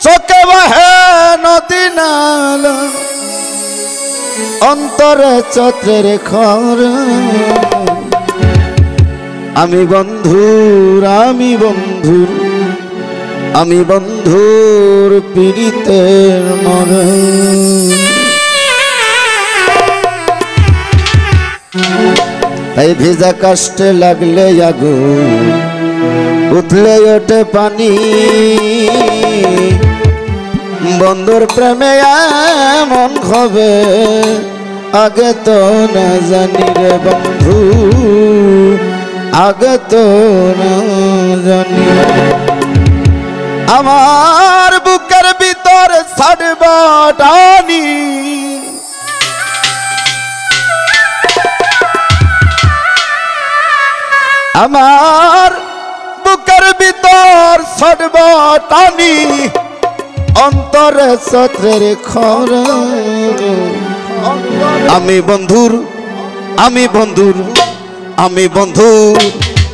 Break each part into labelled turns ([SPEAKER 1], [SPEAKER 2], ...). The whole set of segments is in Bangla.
[SPEAKER 1] চোখে বাহে নদী নালা অন্তরে চত্রের খর আমি বন্ধুর আমি বন্ধুর পীড়িতের মরণ তাই ভেজা কাষ্টে লাগলে আগুন উঠলে ওঠে পানি বন্ধুর প্রেমে এমন হবে আগে তো না জানি রে বন্ধু আগে তো না জানি আমার বুকের ভিতর ছাড়বাটানি আমার বুকের ভিতর ছাড়বাটানি অন্তরে সত্রের খর আমি বন্ধুর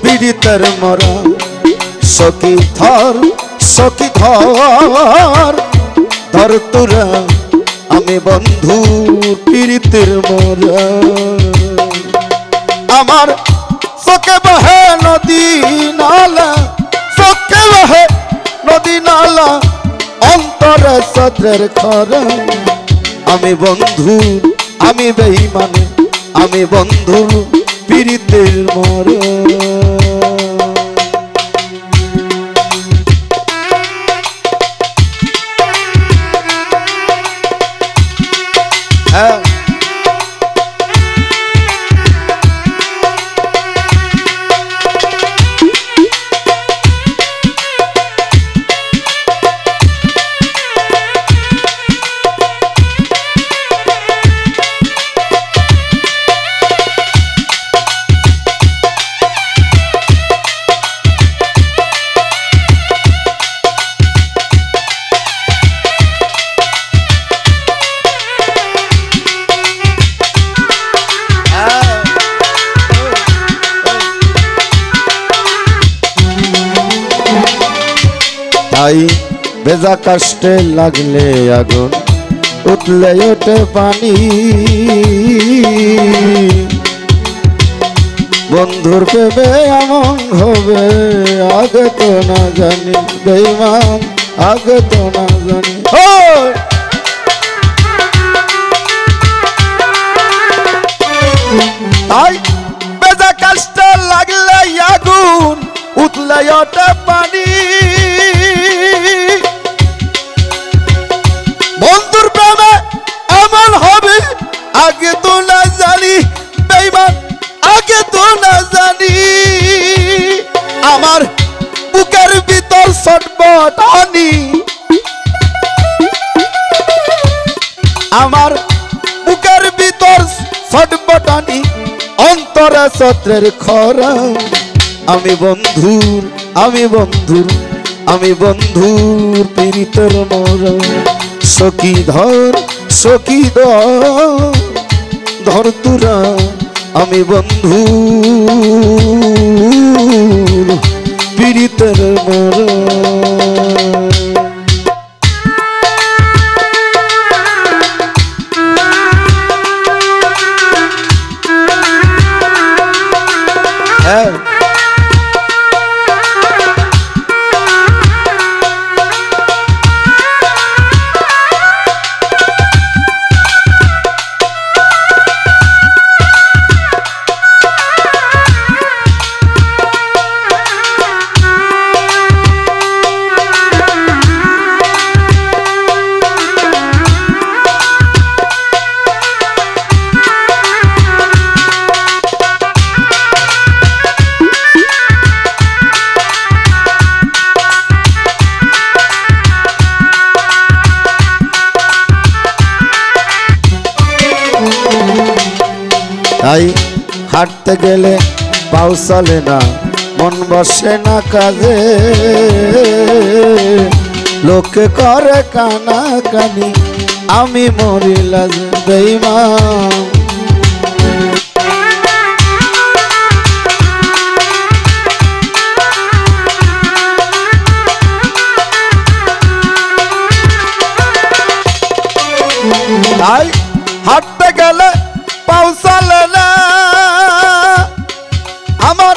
[SPEAKER 1] পীড়িতের মরা সখী ধর তোরা আমি বন্ধুর পীড়িতের মরা আমার চোখে বহে নদী নালা চোখে বহে নদী নালা অন্তরে সত্রের খর আমি বন্ধুর আমি বেঈমান আমি বন্ধুর পীড়িতের মরণ তাই ভেজা কাষ্টে লাগলে আগুন উঠলে ওঠে পানি বন্ধুর প্রেমে এমন হবে আগে তো না জানি বেঈমান আগে তো না জানি তাই ভেজা কাষ্টে লাগলে আগুন উঠলে ওঠে পানি বন্ধুর প্রেমে এমন হবে আগে তো না জানি বেঈমান আগে তো না জানি আমার বুকের ভিতর ছটফটানি আমার বুকের ভিতর ছটফটানি অন্তরে সত্রের খরা আমি বন্ধুর পীড়িতের মরণ সখী ধর তোরা আমি বন্ধুর পীড়িতের মরণ তাই হাঁটতে গেলে পাও চলে না মন বসে না কাজে লোকে করে কানা কানি আমি মরিলা বেঈমান হাঁটতে গেলে পাও চলে না, আমার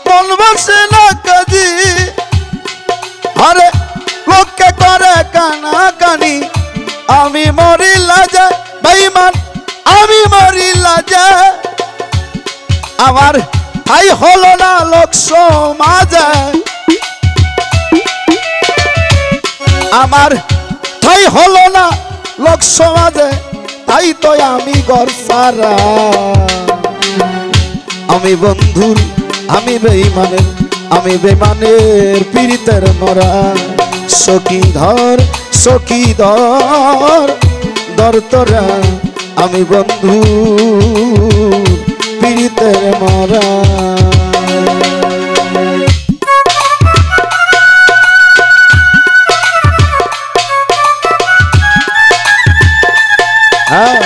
[SPEAKER 1] মন বসে না কাজী, আরে লোকে করে কানা কানি, আমি মরি লাজে বেঈমান, আমি মরি লাজে। আমার তাই হলো না লোক সমাজে, আমার তাই হলো না লোক সমাজে, তাই তো আমি ঘর সারা। আমি বন্ধুর আমি বেঈমানের, আমি বেঈমানের পীড়িতের মরা। সখী ধর সখী ধর ধর তোরা, আমি বন্ধুর পীড়িতের মরা। হ্যাঁ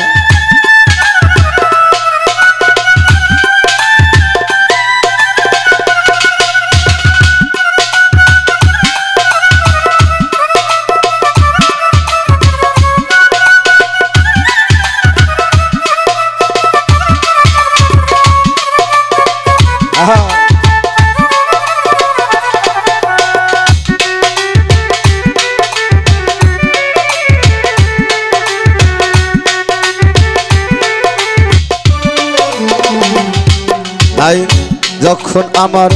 [SPEAKER 1] যখন আমার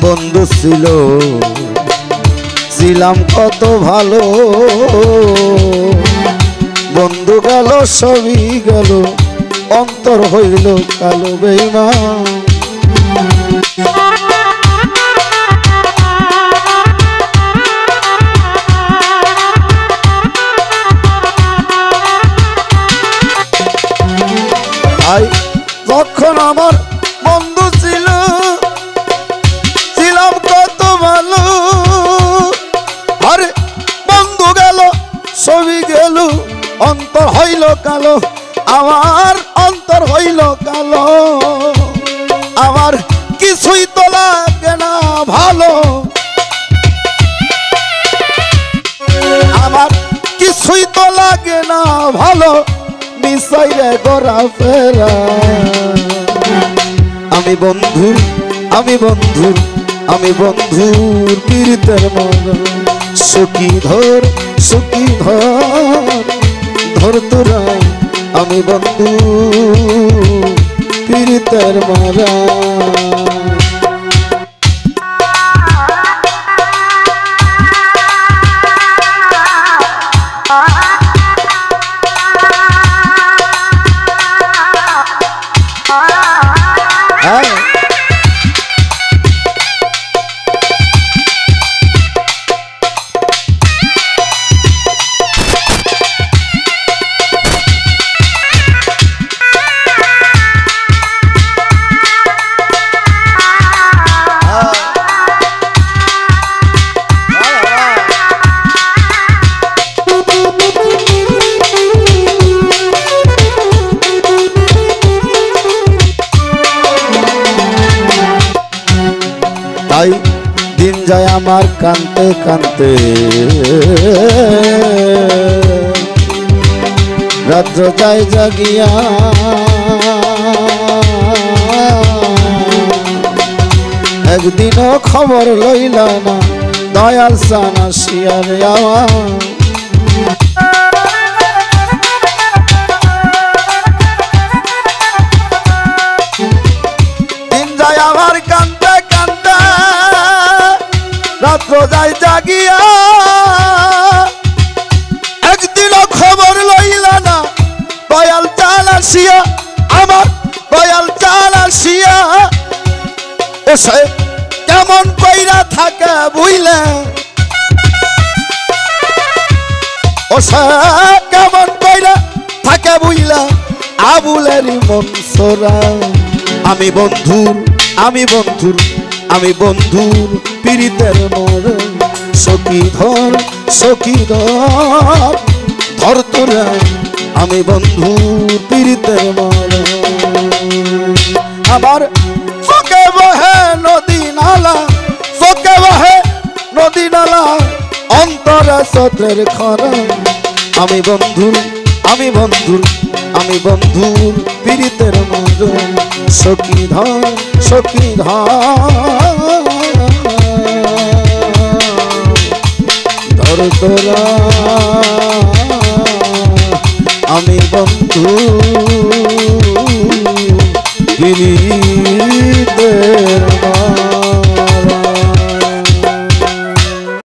[SPEAKER 1] বন্ধু ছিল, ছিলাম কত ভালো, বন্ধু গেল সবই গেল, অন্তর হইল কালো বেঈমান। যখন আমার বন্ধু ছিল, ছিলাম কত ভালো, আরে বন্ধু গেল সবই গেল, অন্তর হইল কালো, আমার অন্তর হইল কালো। আমার কিছুই তো লাগে না ভালো, আমার কিছুই তো লাগে না ভালো, মিশাইরে ঘোরা ফেরা। আমি বন্ধুর আমি বন্ধুর আমি বন্ধুর পীড়িতের মরা। সখী ধর সখী ধর ধর তোরা, আমি বন্ধু পীড়িতের মরা। তাই দিন যায় আমার কানতে কানতে, রাত্র যায় জাগিয়া, একদিনও খবর লইলা না দয়াল সানা শিয়ারে আমার। দিন যায় আমার কানতে কানতে, রাত্র যায় জাগিয়া, একদিনও খবর লইলা না দয়াল চাল আসিয়া, আমার দয়াল চাল আসিয়া। এসে কেমন কইরা থাকে বুঝলে, ওসে কেমন কইরা থাকে বুঝলা, আবুলেরই মন সোরা। আমি বন্ধুর আমি বন্ধুর আমি বন্ধুর পীড়িতের মরা। সখী ধর ধর তোরা, আমি বন্ধুর পীড়িতের মরা। আমার চোখে বহে নদী নালা, চোখে বহে নদী নালা, অন্তরে স্রোতের খরা। আমি বন্ধুর আমি বন্ধুর পীড়িতের মরণ সখী ধন সখী ধর তোরা আমি বন্ধু গিরি